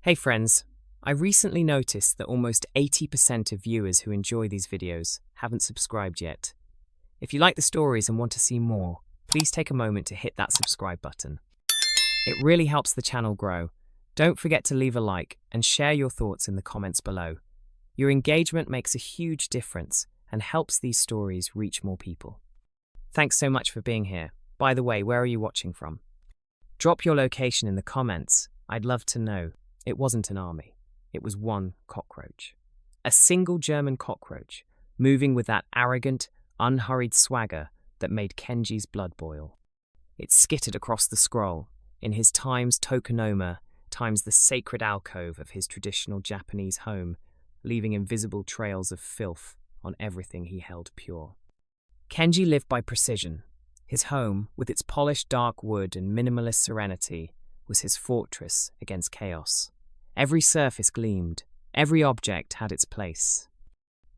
Hey friends, I recently noticed that almost 80% of viewers who enjoy these videos haven't subscribed yet. If you like the stories and want to see more, please take a moment to hit that subscribe button. It really helps the channel grow. Don't forget to leave a like and share your thoughts in the comments below. Your engagement makes a huge difference and helps these stories reach more people. Thanks so much for being here. By the way, where are you watching from? Drop your location in the comments. I'd love to know. It wasn't an army. It was one cockroach. A single German cockroach, moving with that arrogant, unhurried swagger that made Kenji's blood boil. It skittered across the scroll, in his times tokonoma, times the sacred alcove of his traditional Japanese home, leaving invisible trails of filth on everything he held pure. Kenji lived by precision. His home, with its polished dark wood and minimalist serenity, was his fortress against chaos. Every surface gleamed. Every object had its place.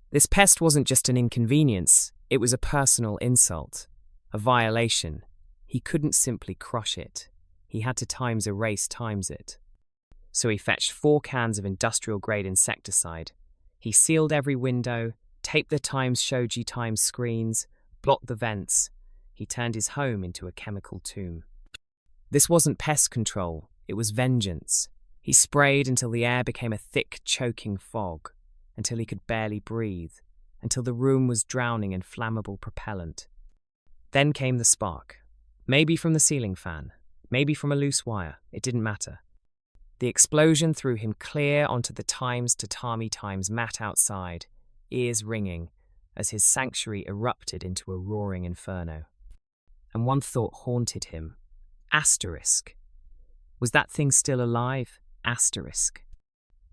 This pest wasn't just an inconvenience, it was a personal insult, a violation. He couldn't simply crush it. He had to times erase times it. So he fetched 4 cans of industrial-grade insecticide. He sealed every window, taped the Times Shoji Times screens, blocked the vents. He turned his home into a chemical tomb. This wasn't pest control, it was vengeance. He sprayed until the air became a thick, choking fog, until he could barely breathe, until the room was drowning in flammable propellant. Then came the spark. Maybe from the ceiling fan, maybe from a loose wire, it didn't matter. The explosion threw him clear onto the Times tatami Times mat outside, ears ringing, as his sanctuary erupted into a roaring inferno. And one thought haunted him. Asterisk. Was that thing still alive? Asterisk.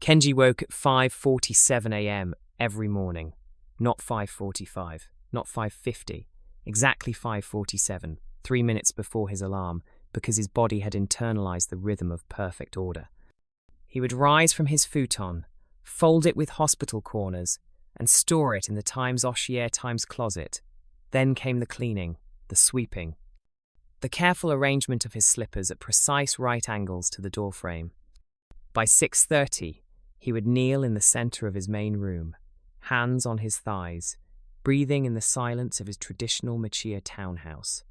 Kenji woke at 5:47 a.m. every morning. Not 5:45, not 5:50, exactly 5:47, 3 minutes before his alarm, because his body had internalized the rhythm of perfect order. He would rise from his futon, fold it with hospital corners, and store it in the Times Oshier Times closet. Then came the cleaning, the sweeping, the careful arrangement of his slippers at precise right angles to the doorframe. By 6:30, he would kneel in the center of his main room, hands on his thighs, breathing in the silence of his traditional Machiya townhouse.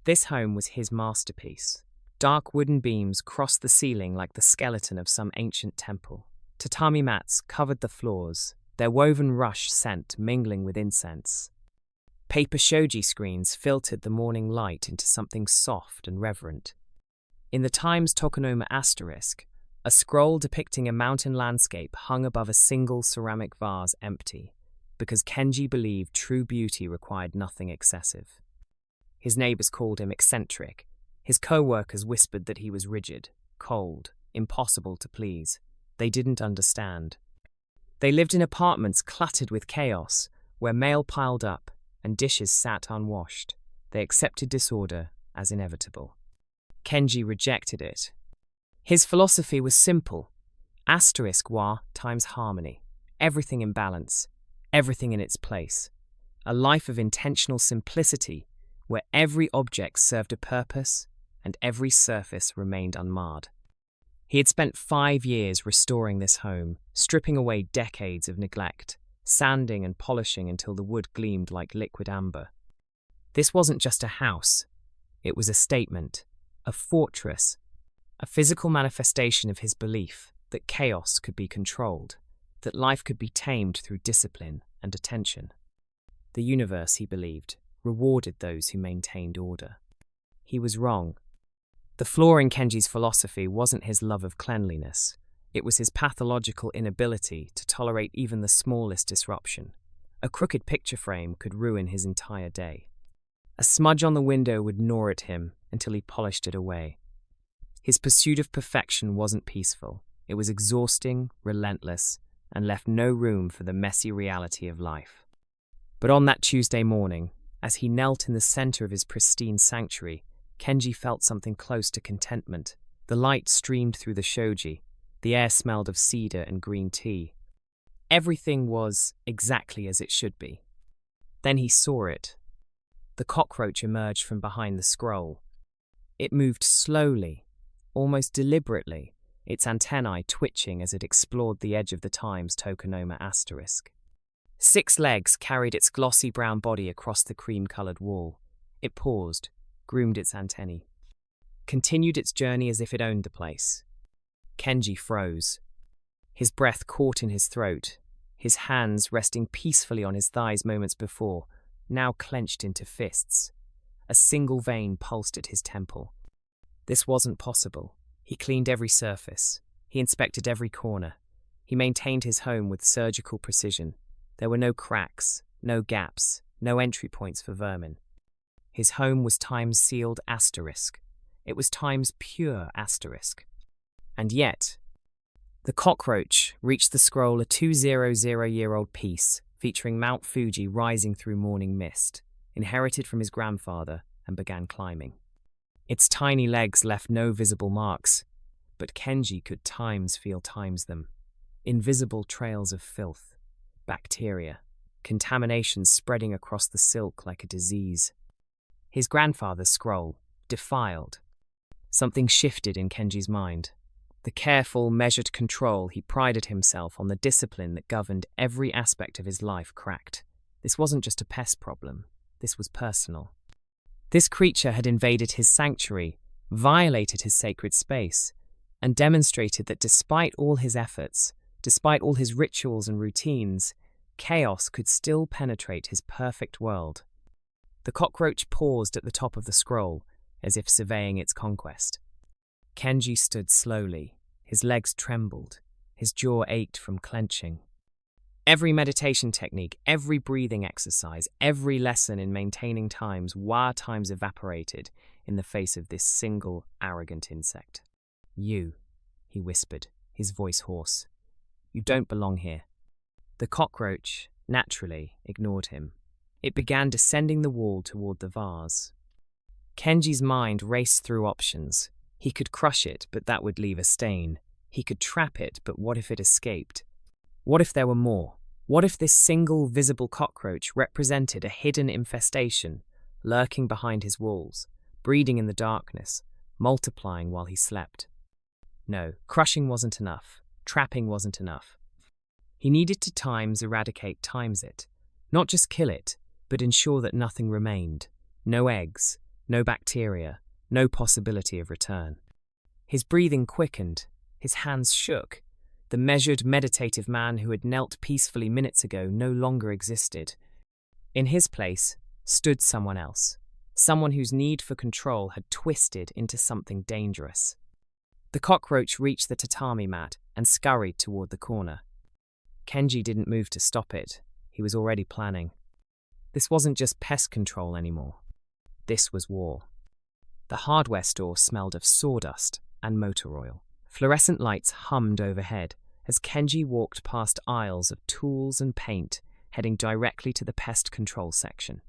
This home was his masterpiece. Dark wooden beams crossed the ceiling like the skeleton of some ancient temple. Tatami mats covered the floors, their woven rush scent mingling with incense. Paper shoji screens filtered the morning light into something soft and reverent. In the Times tokonoma asterisk, a scroll depicting a mountain landscape hung above a single ceramic vase empty, because Kenji believed true beauty required nothing excessive. His neighbors called him eccentric. His co-workers whispered that he was rigid, cold, impossible to please. They didn't understand. They lived in apartments cluttered with chaos, where mail piled up and dishes sat unwashed. They accepted disorder as inevitable. Kenji rejected it. His philosophy was simple. Asterisk wa times harmony. Everything in balance. Everything in its place. A life of intentional simplicity where every object served a purpose and every surface remained unmarred. He had spent 5 years restoring this home, stripping away decades of neglect, sanding and polishing until the wood gleamed like liquid amber. This wasn't just a house. It was a statement, a fortress, a physical manifestation of his belief that chaos could be controlled, that life could be tamed through discipline and attention. The universe, he believed, rewarded those who maintained order. He was wrong. The flaw in Kenji's philosophy wasn't his love of cleanliness. It was his pathological inability to tolerate even the smallest disruption. A crooked picture frame could ruin his entire day. A smudge on the window would gnaw at him until he polished it away. His pursuit of perfection wasn't peaceful. It was exhausting, relentless, and left no room for the messy reality of life. But on that Tuesday morning, as he knelt in the center of his pristine sanctuary, Kenji felt something close to contentment. The light streamed through the shoji. The air smelled of cedar and green tea. Everything was exactly as it should be. Then he saw it. The cockroach emerged from behind the scroll. It moved slowly, almost deliberately, its antennae twitching as it explored the edge of the Times tokonoma asterisk. 6 legs carried its glossy brown body across the cream-coloured wall. It paused, groomed its antennae, continued its journey as if it owned the place. Kenji froze. His breath caught in his throat, his hands resting peacefully on his thighs moments before, now clenched into fists. A single vein pulsed at his temple. This wasn't possible. He cleaned every surface. He inspected every corner. He maintained his home with surgical precision. There were no cracks, no gaps, no entry points for vermin. His home was Time's sealed asterisk. It was Time's pure asterisk. And yet, the Cockroach reached the scroll a 200-year-old piece, featuring Mount Fuji rising through morning mist, inherited from his grandfather, and began climbing. Its tiny legs left no visible marks, but Kenji could feel them. Invisible trails of filth, bacteria, contamination spreading across the silk like a disease. His grandfather's scroll, defiled. Something shifted in Kenji's mind. The careful, measured control he prided himself on, the discipline that governed every aspect of his life, cracked. This wasn't just a pest problem. This was personal. This creature had invaded his sanctuary, violated his sacred space, and demonstrated that despite all his efforts, despite all his rituals and routines, chaos could still penetrate his perfect world. The Cockroach paused at the top of the scroll, as if surveying its conquest. Kenji stood slowly. His legs trembled. His jaw ached from clenching. Every meditation technique, every breathing exercise, every lesson in maintaining times evaporated in the face of this single, arrogant insect. "You," he whispered, his voice hoarse. "You don't belong here." The Cockroach, naturally, ignored him. It began descending the wall toward the vase. Kenji's mind raced through options. He could crush it, but that would leave a stain. He could trap it, but what if it escaped? What if there were more? What if this single visible cockroach represented a hidden infestation, lurking behind his walls, breeding in the darkness, multiplying while he slept? No, crushing wasn't enough. Trapping wasn't enough. He needed to eradicate it. Not just kill it, but ensure that nothing remained. No eggs, no bacteria, no possibility of return. His breathing quickened. His hands shook. The measured, meditative man who had knelt peacefully minutes ago no longer existed. In his place stood someone else, someone whose need for control had twisted into something dangerous. The cockroach reached the tatami mat and scurried toward the corner. Kenji didn't move to stop it. He was already planning. This wasn't just pest control anymore. This was war. The hardware store smelled of sawdust and motor oil. Fluorescent lights hummed overhead as Kenji walked past aisles of tools and paint, heading directly to the pest control section.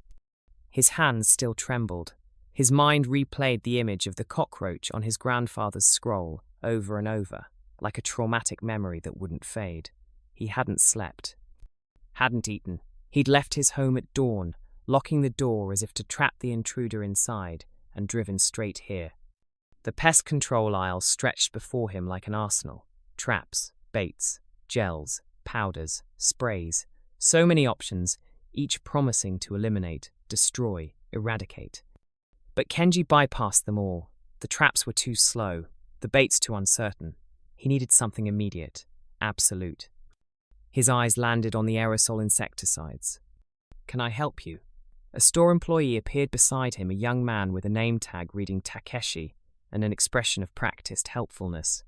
His hands still trembled. His mind replayed the image of the cockroach on his grandfather's scroll over and over, like a traumatic memory that wouldn't fade. He hadn't slept, hadn't eaten. He'd left his home at dawn, locking the door as if to trap the intruder inside, and driven straight here. The pest control aisle stretched before him like an arsenal. Traps, baits, gels, powders, sprays. So many options, each promising to eliminate, destroy, eradicate. But Kenji bypassed them all. The traps were too slow, the baits too uncertain. He needed something immediate, absolute. His eyes landed on the aerosol insecticides. "Can I help you?" A store employee appeared beside him, a young man with a name tag reading Takeshi and an expression of practiced helpfulness.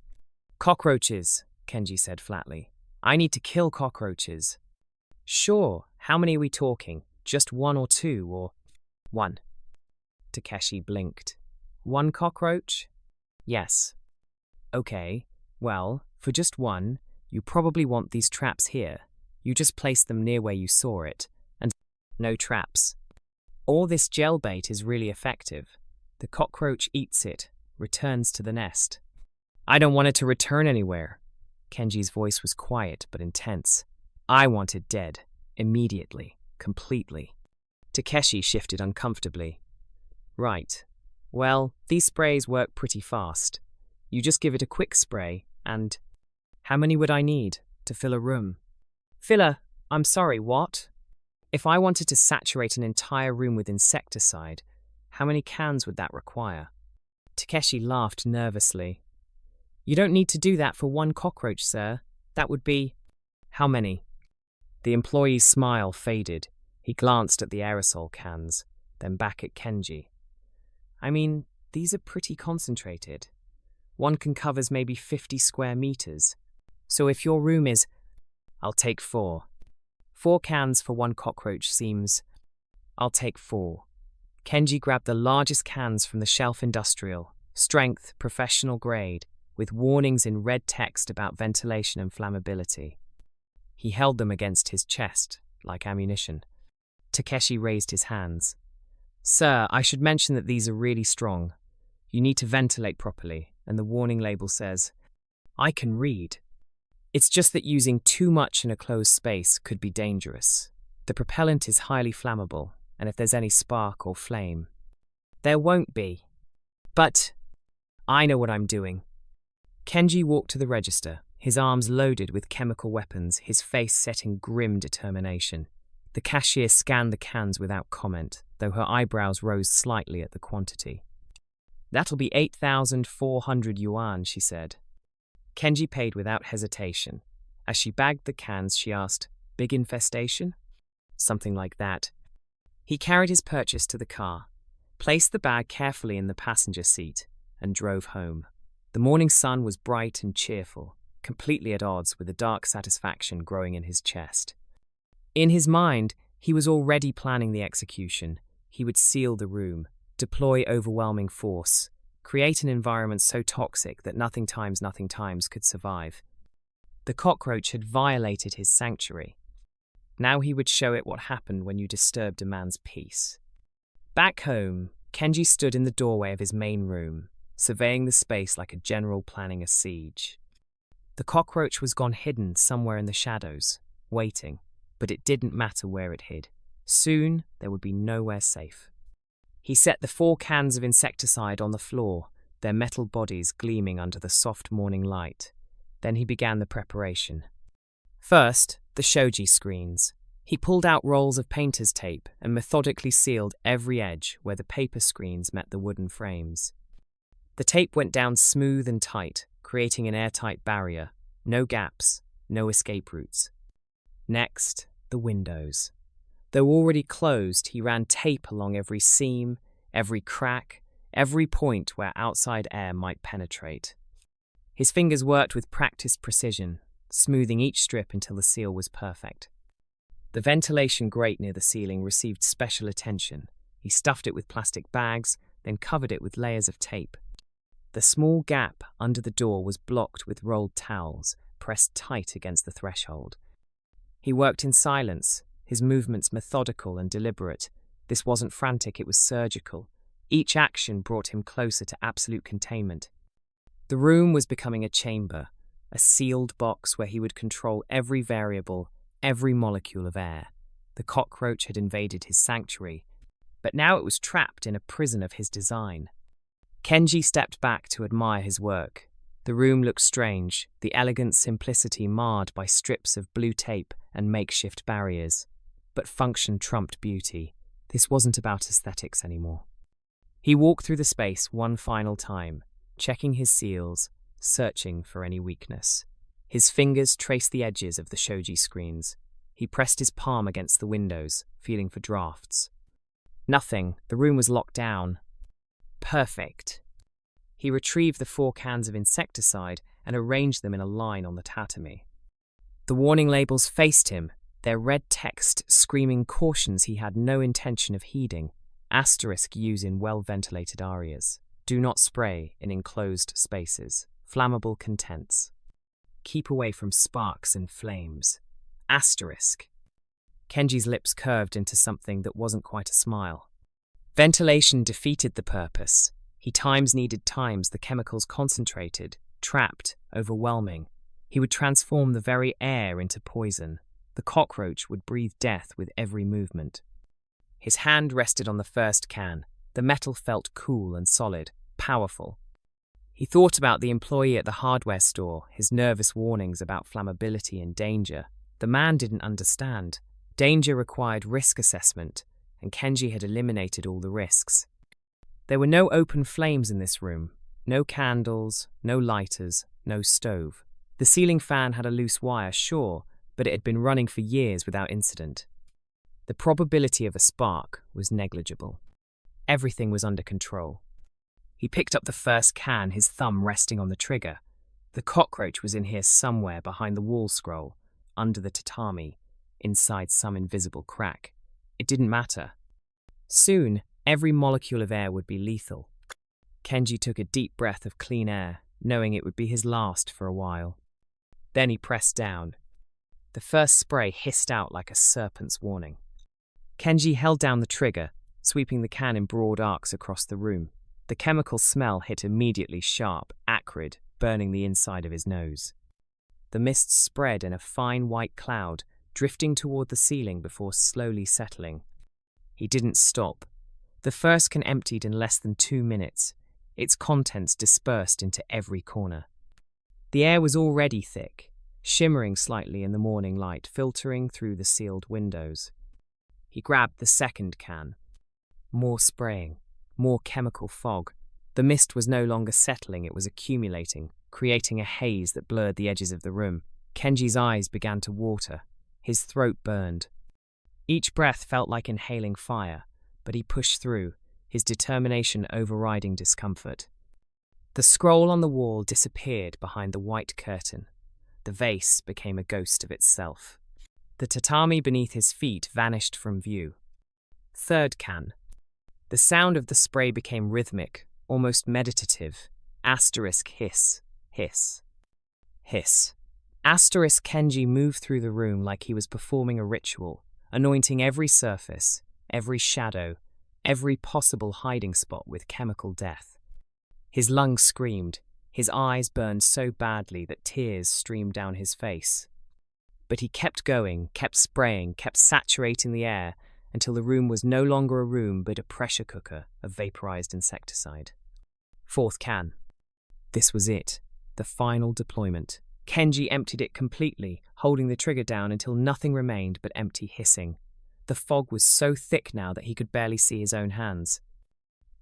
"Cockroaches," Kenji said flatly. "I need to kill cockroaches." "Sure, how many are we talking? Just 1 or 2 or—" "1." Takeshi blinked. "1 cockroach?" "Yes." "Okay, well, for just 1, you probably want these traps here. You just place them near where you saw it, and no traps. All this gel bait is really effective. The cockroach eats it, returns to the nest." "I don't want it to return anywhere." Kenji's voice was quiet but intense. "I want it dead, immediately, completely." Takeshi shifted uncomfortably. "Right. Well, these sprays work pretty fast. You just give it a quick spray, And how many would I need to fill a room? Filler, I'm sorry, what? If I wanted to saturate an entire room with insecticide, how many cans would that require? Takeshi laughed nervously. You don't need to do that for one cockroach, sir. That would be… How many? The employee's smile faded. He glanced at the aerosol cans, then back at Kenji. I mean, these are pretty concentrated. One can covers maybe 50 square meters. So if your room is… I'll take 4. 4 cans for one cockroach seems… I'll take 4. Kenji grabbed the largest cans from the shelf, industrial, strength, professional grade, with warnings in red text about ventilation and flammability. He held them against his chest, like ammunition. Takeshi raised his hands. Sir, I should mention that these are really strong. You need to ventilate properly, and the warning label says… I can read. It's just that using too much in a closed space could be dangerous. The propellant is highly flammable, and if there's any spark or flame… There won't be. But I know what I'm doing. Kenji walked to the register, his arms loaded with chemical weapons, his face set in grim determination. The cashier scanned the cans without comment, though her eyebrows rose slightly at the quantity. That'll be 8,400 yuan, she said. Kenji paid without hesitation. As she bagged the cans, she asked, Big infestation? Something like that. He carried his purchase to the car, placed the bag carefully in the passenger seat, and drove home. The morning sun was bright and cheerful, completely at odds with the dark satisfaction growing in his chest. In his mind, he was already planning the execution. He would seal the room, deploy overwhelming force, create an environment so toxic that nothing times could survive. The cockroach had violated his sanctuary. Now he would show it what happened when you disturbed a man's peace. Back home, Kenji stood in the doorway of his main room, surveying the space like a general planning a siege. The cockroach was gone hidden somewhere in the shadows, waiting, but it didn't matter where it hid. Soon, there would be nowhere safe. He set the 4 cans of insecticide on the floor, their metal bodies gleaming under the soft morning light. Then he began the preparation. First, the shoji screens. He pulled out rolls of painter's tape and methodically sealed every edge where the paper screens met the wooden frames. The tape went down smooth and tight, creating an airtight barrier. No gaps, no escape routes. Next, the windows. Though already closed, he ran tape along every seam, every crack, every point where outside air might penetrate. His fingers worked with practiced precision, smoothing each strip until the seal was perfect. The ventilation grate near the ceiling received special attention. He stuffed it with plastic bags, then covered it with layers of tape. The small gap under the door was blocked with rolled towels, pressed tight against the threshold. He worked in silence, his movements methodical and deliberate. This wasn't frantic, it was surgical. Each action brought him closer to absolute containment. The room was becoming a chamber, a sealed box where he would control every variable, every molecule of air. The cockroach had invaded his sanctuary, but now it was trapped in a prison of his design. Kenji stepped back to admire his work. The room looked strange, the elegant simplicity marred by strips of blue tape and makeshift barriers. But function trumped beauty. This wasn't about aesthetics anymore. He walked through the space one final time, checking his seals, searching for any weakness. His fingers traced the edges of the shoji screens. He pressed his palm against the windows, feeling for drafts. Nothing. The room was locked down. Perfect. He retrieved the 4 cans of insecticide and arranged them in a line on the tatami. The warning labels faced him, their red text screaming cautions he had no intention of heeding. Asterisk use in well-ventilated areas. Do not spray in enclosed spaces. Flammable contents. Keep away from sparks and flames. Asterisk. Kenji's lips curved into something that wasn't quite a smile. Ventilation defeated the purpose. He needed times the chemicals concentrated, trapped, overwhelming. He would transform the very air into poison. The cockroach would breathe death with every movement. His hand rested on the first can. The metal felt cool and solid, powerful. He thought about the employee at the hardware store, his nervous warnings about flammability and danger. The man didn't understand. Danger required risk assessment, and Kenji had eliminated all the risks. There were no open flames in this room, no candles, no lighters, no stove. The ceiling fan had a loose wire, sure, but it had been running for years without incident. The probability of a spark was negligible. Everything was under control. He picked up the first can, his thumb resting on the trigger. The cockroach was in here somewhere behind the wall scroll, under the tatami, inside some invisible crack. It didn't matter. Soon, every molecule of air would be lethal. Kenji took a deep breath of clean air, knowing it would be his last for a while. Then he pressed down. The first spray hissed out like a serpent's warning. Kenji held down the trigger, sweeping the can in broad arcs across the room. The chemical smell hit immediately, sharp, acrid, burning the inside of his nose. The mist spread in a fine white cloud, drifting toward the ceiling before slowly settling. He didn't stop. The first can emptied in less than 2 minutes, its contents dispersed into every corner. The air was already thick, shimmering slightly in the morning light, filtering through the sealed windows. He grabbed the second can. More spraying. More chemical fog. The mist was no longer settling, it was accumulating, creating a haze that blurred the edges of the room. Kenji's eyes began to water. His throat burned. Each breath felt like inhaling fire, but he pushed through, his determination overriding discomfort. The scroll on the wall disappeared behind the white curtain. The vase became a ghost of itself. The tatami beneath his feet vanished from view. Third can. The sound of the spray became rhythmic, almost meditative. Asterisk hiss, hiss, hiss. Asterisk Kenji moved through the room like he was performing a ritual, anointing every surface, every shadow, every possible hiding spot with chemical death. His lungs screamed, his eyes burned so badly that tears streamed down his face. But he kept going, kept spraying, kept saturating the air, until the room was no longer a room but a pressure cooker of vaporized insecticide. Fourth can. This was it, the final deployment. Kenji emptied it completely, holding the trigger down until nothing remained but empty hissing. The fog was so thick now that he could barely see his own hands.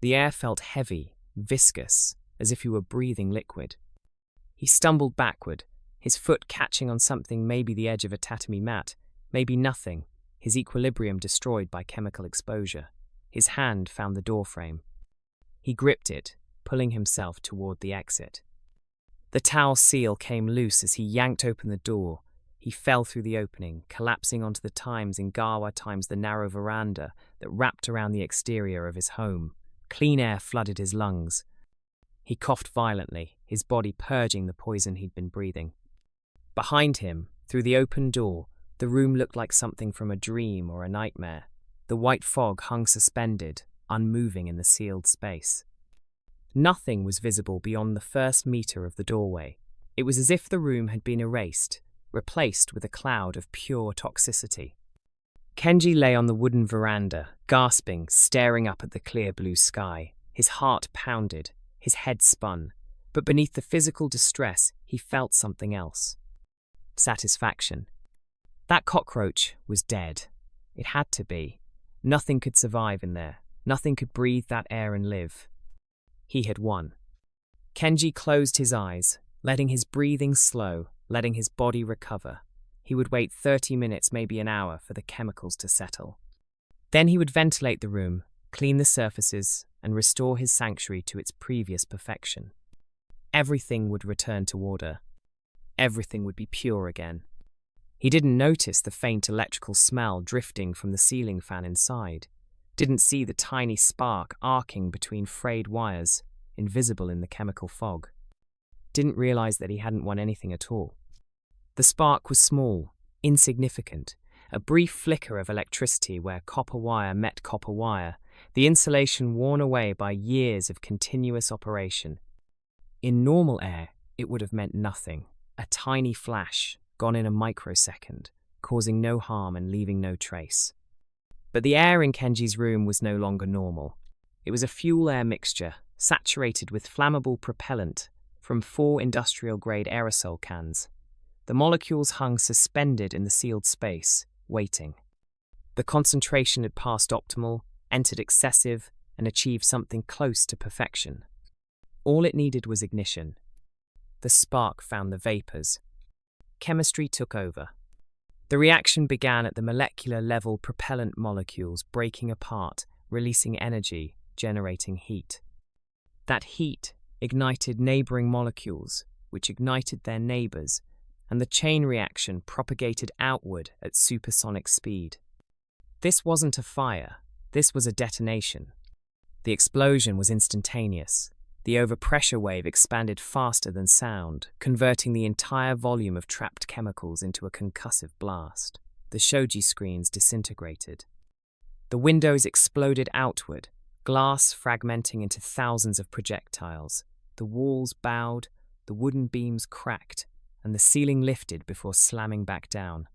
The air felt heavy, viscous, as if he were breathing liquid. He stumbled backward, his foot catching on something, maybe the edge of a tatami mat, maybe nothing, his equilibrium destroyed by chemical exposure. His hand found the doorframe. He gripped it, pulling himself toward the exit. The towel seal came loose as he yanked open the door. He fell through the opening, collapsing onto the times in Gawa times the narrow veranda that wrapped around the exterior of his home. Clean air flooded his lungs. He coughed violently, his body purging the poison he'd been breathing. Behind him, through the open door, the room looked like something from a dream or a nightmare. The white fog hung suspended, unmoving in the sealed space. Nothing was visible beyond the first meter of the doorway. It was as if the room had been erased, replaced with a cloud of pure toxicity. Kenji lay on the wooden veranda, gasping, staring up at the clear blue sky. His heart pounded, his head spun, but beneath the physical distress, he felt something else. Satisfaction. That cockroach was dead. It had to be. Nothing could survive in there. Nothing could breathe that air and live. He had won. Kenji closed his eyes, letting his breathing slow, letting his body recover. He would wait 30 minutes, maybe an hour, for the chemicals to settle. Then he would ventilate the room, clean the surfaces, and restore his sanctuary to its previous perfection. Everything would return to order. Everything would be pure again. He didn't notice the faint electrical smell drifting from the ceiling fan inside, didn't see the tiny spark arcing between frayed wires, invisible in the chemical fog, didn't realize that he hadn't won anything at all. The spark was small, insignificant, a brief flicker of electricity where copper wire met copper wire, the insulation worn away by years of continuous operation. In normal air, it would have meant nothing, a tiny flash, gone in a microsecond, causing no harm and leaving no trace. But the air in Kenji's room was no longer normal. It was a fuel-air mixture, saturated with flammable propellant, from 4 industrial-grade aerosol cans. The molecules hung suspended in the sealed space, waiting. The concentration had passed optimal, entered excessive, and achieved something close to perfection. All it needed was ignition. The spark found the vapors. Chemistry took over. The reaction began at the molecular level, propellant molecules breaking apart, releasing energy, generating heat. That heat ignited neighboring molecules, which ignited their neighbors, and the chain reaction propagated outward at supersonic speed. This wasn't a fire, this was a detonation. The explosion was instantaneous. The overpressure wave expanded faster than sound, converting the entire volume of trapped chemicals into a concussive blast. The shoji screens disintegrated. The windows exploded outward, glass fragmenting into thousands of projectiles. The walls bowed, the wooden beams cracked, and the ceiling lifted before slamming back down.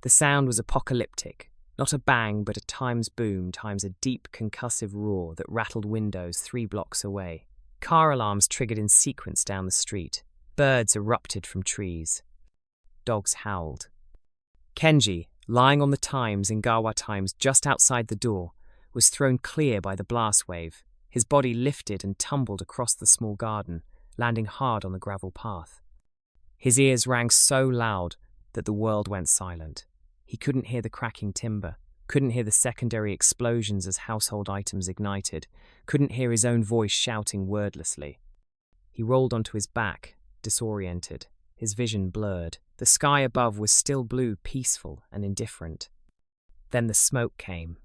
The sound was apocalyptic. Not a bang, but a times boom times a deep concussive roar that rattled windows 3 blocks away. Car alarms triggered in sequence down the street. Birds erupted from trees. Dogs howled. Kenji, lying on the Times in Gawa Times just outside the door, was thrown clear by the blast wave. His body lifted and tumbled across the small garden, landing hard on the gravel path. His ears rang so loud that the world went silent. He couldn't hear the cracking timber, couldn't hear the secondary explosions as household items ignited, couldn't hear his own voice shouting wordlessly. He rolled onto his back, disoriented, his vision blurred. The sky above was still blue, peaceful and indifferent. Then the smoke came.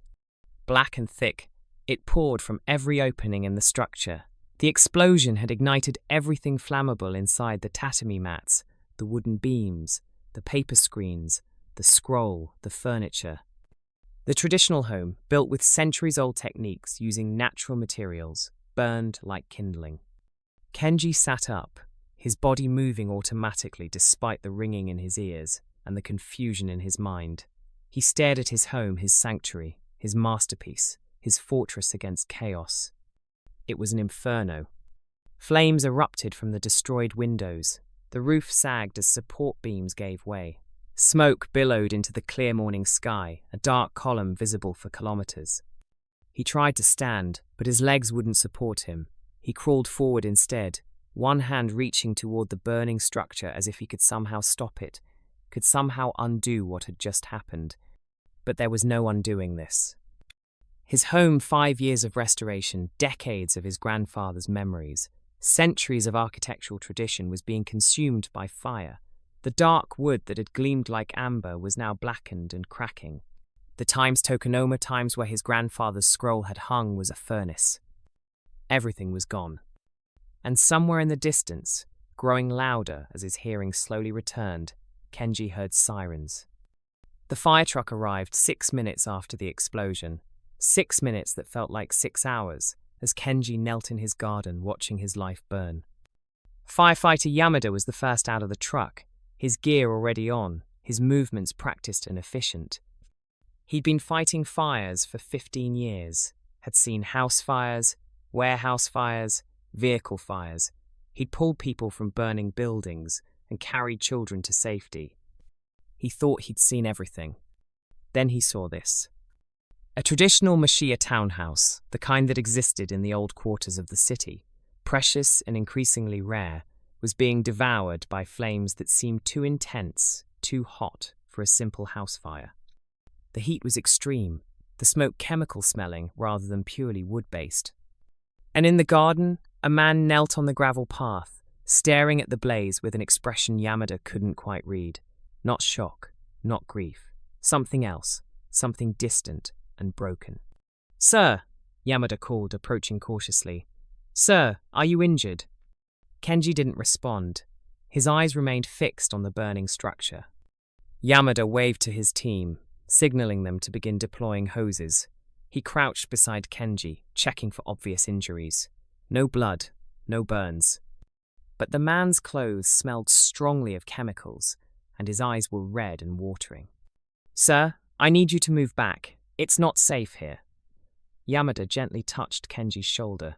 Black and thick, it poured from every opening in the structure. The explosion had ignited everything flammable inside: the tatami mats, the wooden beams, the paper screens, the scroll, the furniture. The traditional home, built with centuries-old techniques using natural materials, burned like kindling. Kenji sat up, his body moving automatically despite the ringing in his ears and the confusion in his mind. He stared at his home, his sanctuary, his masterpiece, his fortress against chaos. It was an inferno. Flames erupted from the destroyed windows. The roof sagged as support beams gave way. Smoke billowed into the clear morning sky, a dark column visible for kilometers. He tried to stand, but his legs wouldn't support him. He crawled forward instead, one hand reaching toward the burning structure as if he could somehow stop it, could somehow undo what had just happened. But there was no undoing this. His home, 5 years of restoration, decades of his grandfather's memories, centuries of architectural tradition was being consumed by fire. The dark wood that had gleamed like amber was now blackened and cracking. The Times tokonoma, Times where his grandfather's scroll had hung, was a furnace. Everything was gone. And somewhere in the distance, growing louder as his hearing slowly returned, Kenji heard sirens. The fire truck arrived 6 minutes after the explosion. 6 minutes that felt like 6 hours, as Kenji knelt in his garden watching his life burn. Firefighter Yamada was the first out of the truck, his gear already on, his movements practiced and efficient. He'd been fighting fires for 15 years, had seen house fires, warehouse fires, vehicle fires. He'd pulled people from burning buildings and carried children to safety. He thought he'd seen everything. Then he saw this. A traditional Mashiya townhouse, the kind that existed in the old quarters of the city, precious and increasingly rare, was being devoured by flames that seemed too intense, too hot for a simple house fire. The heat was extreme, the smoke chemical-smelling rather than purely wood-based. And in the garden, a man knelt on the gravel path, staring at the blaze with an expression Yamada couldn't quite read. Not shock, not grief. Something else, something distant and broken. "Sir," Yamada called, approaching cautiously. "Sir, are you injured?" Kenji didn't respond. His eyes remained fixed on the burning structure. Yamada waved to his team, signaling them to begin deploying hoses. He crouched beside Kenji, checking for obvious injuries. No blood, no burns. But the man's clothes smelled strongly of chemicals, and his eyes were red and watering. "Sir, I need you to move back. It's not safe here." Yamada gently touched Kenji's shoulder.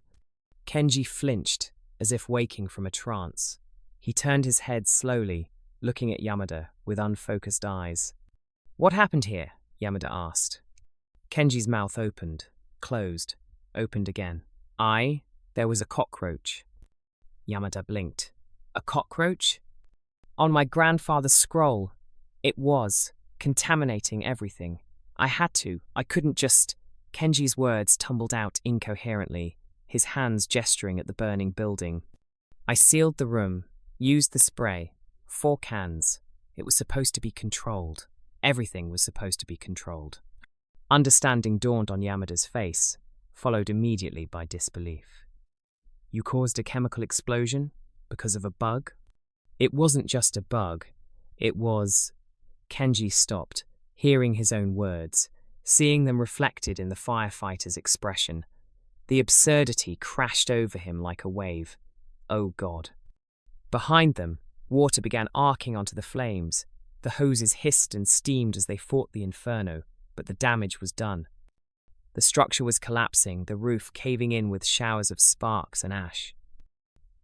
Kenji flinched, as if waking from a trance. He turned his head slowly, looking at Yamada with unfocused eyes. "What happened here?" Yamada asked. Kenji's mouth opened, closed, opened again. There was a cockroach." Yamada blinked. "A cockroach?" "On my grandfather's scroll. It was, contaminating everything. I couldn't just—" Kenji's words tumbled out incoherently, his hands gesturing at the burning building. "I sealed the room, used the spray, 4 cans. It was supposed to be controlled. Everything was supposed to be controlled." Understanding dawned on Yamada's face, followed immediately by disbelief. "You caused a chemical explosion? Because of a bug?" "It wasn't just a bug. It was—" Kenji stopped, hearing his own words, seeing them reflected in the firefighter's expression. The absurdity crashed over him like a wave. Oh God. Behind them, water began arcing onto the flames. The hoses hissed and steamed as they fought the inferno, but the damage was done. The structure was collapsing, the roof caving in with showers of sparks and ash.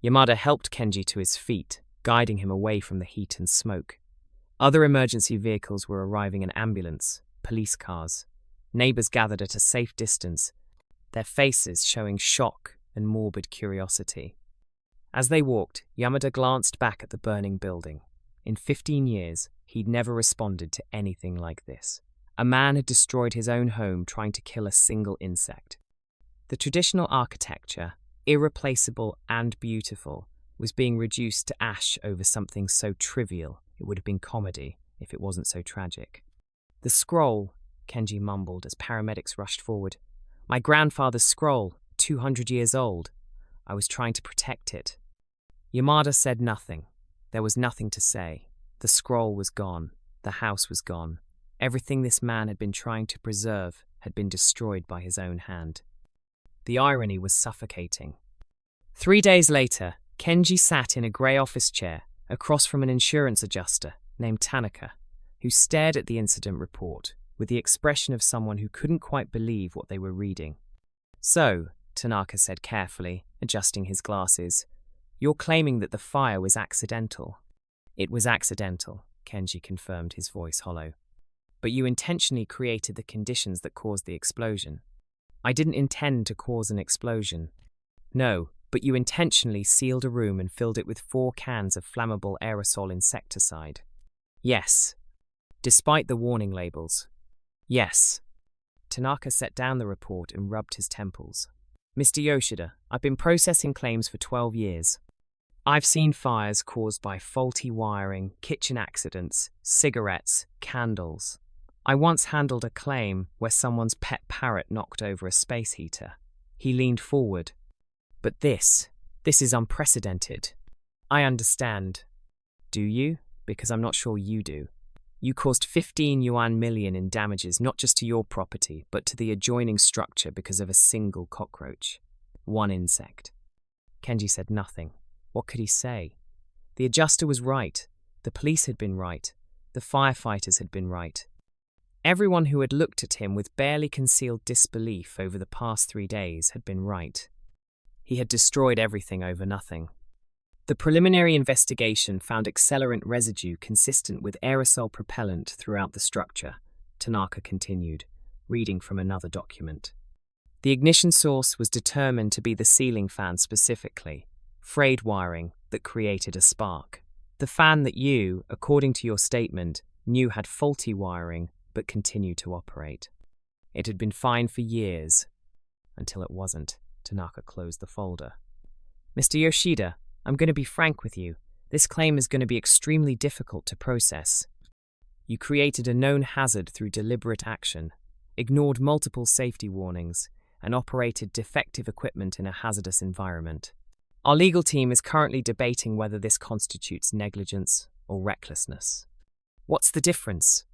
Yamada helped Kenji to his feet, guiding him away from the heat and smoke. Other emergency vehicles were arriving in ambulance, police cars. Neighbors gathered at a safe distance, their faces showing shock and morbid curiosity. As they walked, Yamada glanced back at the burning building. In 15 years, he'd never responded to anything like this. A man had destroyed his own home trying to kill a single insect. The traditional architecture, irreplaceable and beautiful, was being reduced to ash over something so trivial it would have been comedy if it wasn't so tragic. "The scroll," Kenji mumbled as paramedics rushed forward. "My grandfather's scroll, 200 years old. I was trying to protect it." Yamada said nothing. There was nothing to say. The scroll was gone. The house was gone. Everything this man had been trying to preserve had been destroyed by his own hand. The irony was suffocating. 3 days later, Kenji sat in a grey office chair across from an insurance adjuster named Tanaka, who stared at the incident report with the expression of someone who couldn't quite believe what they were reading. "So," Tanaka said carefully, adjusting his glasses, "you're claiming that the fire was accidental." "It was accidental," Kenji confirmed, his voice hollow. "But you intentionally created the conditions that caused the explosion." "I didn't intend to cause an explosion." "No, but you intentionally sealed a room and filled it with 4 cans of flammable aerosol insecticide." "Yes." "Despite the warning labels." "Yes." Tanaka set down the report and rubbed his temples. "Mr. Yoshida, I've been processing claims for 12 years. I've seen fires caused by faulty wiring, kitchen accidents, cigarettes, candles. I once handled a claim where someone's pet parrot knocked over a space heater." He leaned forward. "But this is unprecedented." "I understand." "Do you? Because I'm not sure you do. You caused 15 yuan million in damages not just to your property, but to the adjoining structure because of a single cockroach. 1 insect." Kenji said nothing. What could he say? The adjuster was right. The police had been right. The firefighters had been right. Everyone who had looked at him with barely concealed disbelief over the past 3 days had been right. He had destroyed everything over nothing. The preliminary investigation found accelerant residue consistent with aerosol propellant throughout the structure, Tanaka continued, reading from another document. The ignition source was determined to be the ceiling fan specifically, frayed wiring that created a spark. The fan that you, according to your statement, knew had faulty wiring but continued to operate. It had been fine for years, until it wasn't. Tanaka closed the folder. "Mr. Yoshida, I'm going to be frank with you. This claim is going to be extremely difficult to process. You created a known hazard through deliberate action, ignored multiple safety warnings, and operated defective equipment in a hazardous environment. Our legal team is currently debating whether this constitutes negligence or recklessness." "What's the difference?"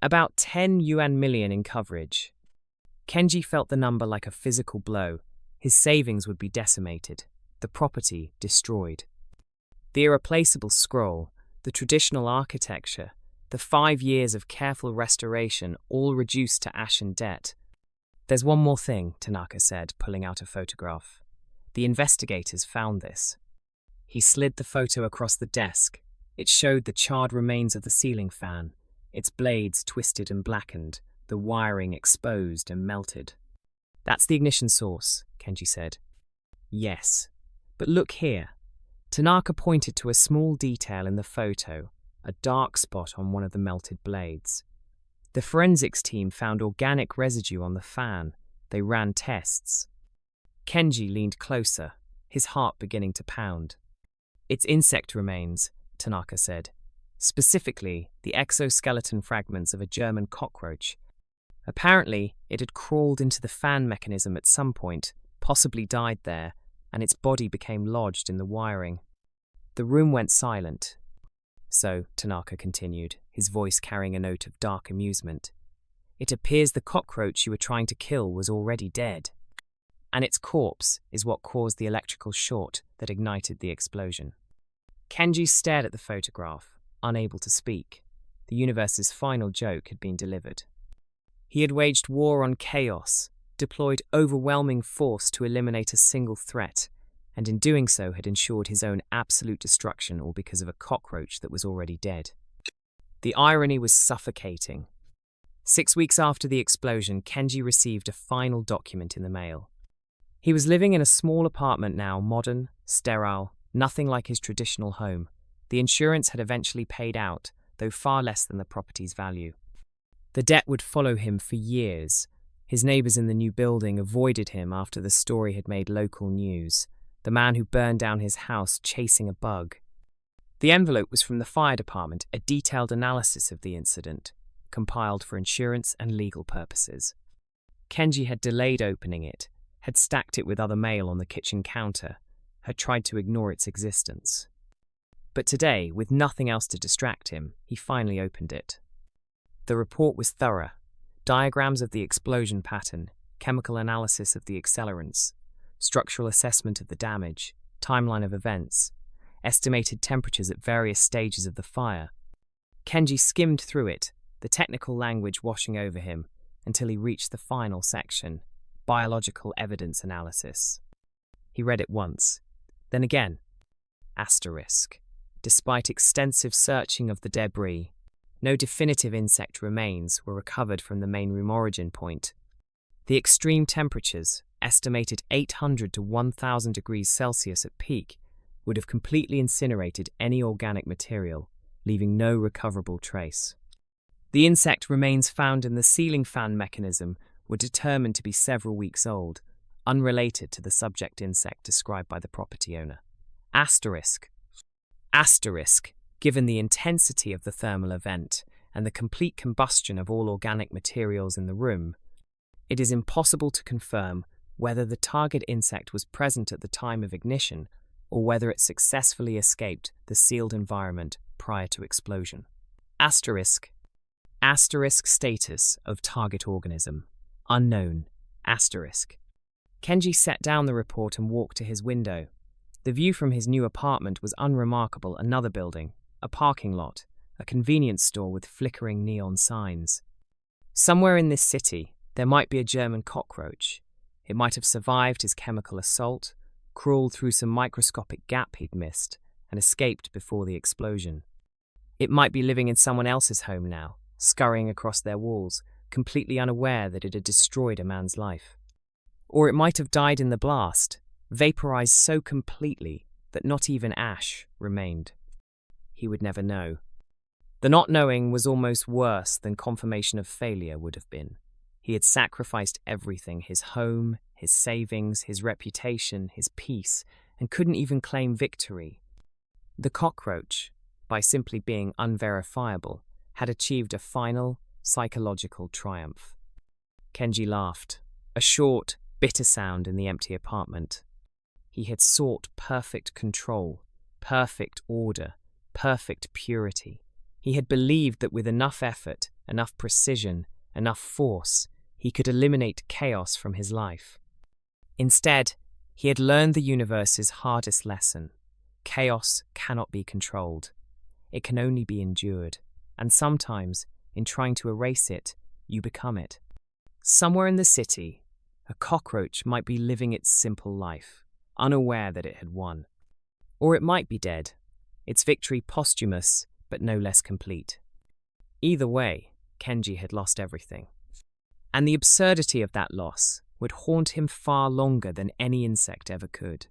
"About 10 yuan million in coverage." Kenji felt the number like a physical blow. His savings would be decimated, the property destroyed. The irreplaceable scroll, the traditional architecture, the 5 years of careful restoration all reduced to ash and debt. "There's one more thing," Tanaka said, pulling out a photograph. The investigators found this. He slid the photo across the desk. It showed the charred remains of the ceiling fan, its blades twisted and blackened, the wiring exposed and melted. "That's the ignition source," Kenji said. "Yes. But look here." Tanaka pointed to a small detail in the photo, a dark spot on one of the melted blades. The forensics team found organic residue on the fan. They ran tests. Kenji leaned closer, his heart beginning to pound. "It's insect remains," Tanaka said. "Specifically, the exoskeleton fragments of a German cockroach. Apparently, it had crawled into the fan mechanism at some point, possibly died there, and its body became lodged in the wiring." The room went silent. "So," Tanaka continued, his voice carrying a note of dark amusement, "it appears the cockroach you were trying to kill was already dead. And its corpse is what caused the electrical short that ignited the explosion." Kenji stared at the photograph, unable to speak. The universe's final joke had been delivered. He had waged war on chaos, deployed overwhelming force to eliminate a single threat, and in doing so had ensured his own absolute destruction, all because of a cockroach that was already dead. The irony was suffocating. 6 weeks after the explosion, Kenji received a final document in the mail. He was living in a small apartment now, modern, sterile, nothing like his traditional home. The insurance had eventually paid out, though far less than the property's value. The debt would follow him for years. His neighbors in the new building avoided him after the story had made local news. The man who burned down his house chasing a bug. The envelope was from the fire department, a detailed analysis of the incident, compiled for insurance and legal purposes. Kenji had delayed opening it, had stacked it with other mail on the kitchen counter, had tried to ignore its existence. But today, with nothing else to distract him, he finally opened it. The report was thorough. Diagrams of the explosion pattern, chemical analysis of the accelerants, structural assessment of the damage, timeline of events, estimated temperatures at various stages of the fire. Kenji skimmed through it, the technical language washing over him, until he reached the final section, biological evidence analysis. He read it once, then again. Asterisk. Despite extensive searching of the debris, no definitive insect remains were recovered from the main room origin point. The extreme temperatures, estimated 800 to 1000 degrees Celsius at peak, would have completely incinerated any organic material, leaving no recoverable trace. The insect remains found in the ceiling fan mechanism were determined to be several weeks old, unrelated to the subject insect described by the property owner. Asterisk. Asterisk. Given the intensity of the thermal event and the complete combustion of all organic materials in the room, it is impossible to confirm whether the target insect was present at the time of ignition or whether it successfully escaped the sealed environment prior to explosion. Asterisk. Asterisk status of target organism. Unknown. Asterisk. Kenji set down the report and walked to his window. The view from his new apartment was unremarkable. Another building, a parking lot, a convenience store with flickering neon signs. Somewhere in this city, there might be a German cockroach. It might have survived his chemical assault, crawled through some microscopic gap he'd missed, and escaped before the explosion. It might be living in someone else's home now, scurrying across their walls, completely unaware that it had destroyed a man's life. Or it might have died in the blast, vaporized so completely that not even ash remained. He would never know. The not knowing was almost worse than confirmation of failure would have been. He had sacrificed everything, his home, his savings, his reputation, his peace, and couldn't even claim victory. The cockroach, by simply being unverifiable, had achieved a final, psychological triumph. Kenji laughed, a short, bitter sound in the empty apartment. He had sought perfect control, perfect order, perfect purity. He had believed that with enough effort, enough precision, enough force, he could eliminate chaos from his life. Instead, he had learned the universe's hardest lesson. Chaos cannot be controlled. It can only be endured. And sometimes, in trying to erase it, you become it. Somewhere in the city, a cockroach might be living its simple life, unaware that it had won. Or it might be dead, its victory posthumous, but no less complete. Either way, Kenji had lost everything. And the absurdity of that loss would haunt him far longer than any insect ever could.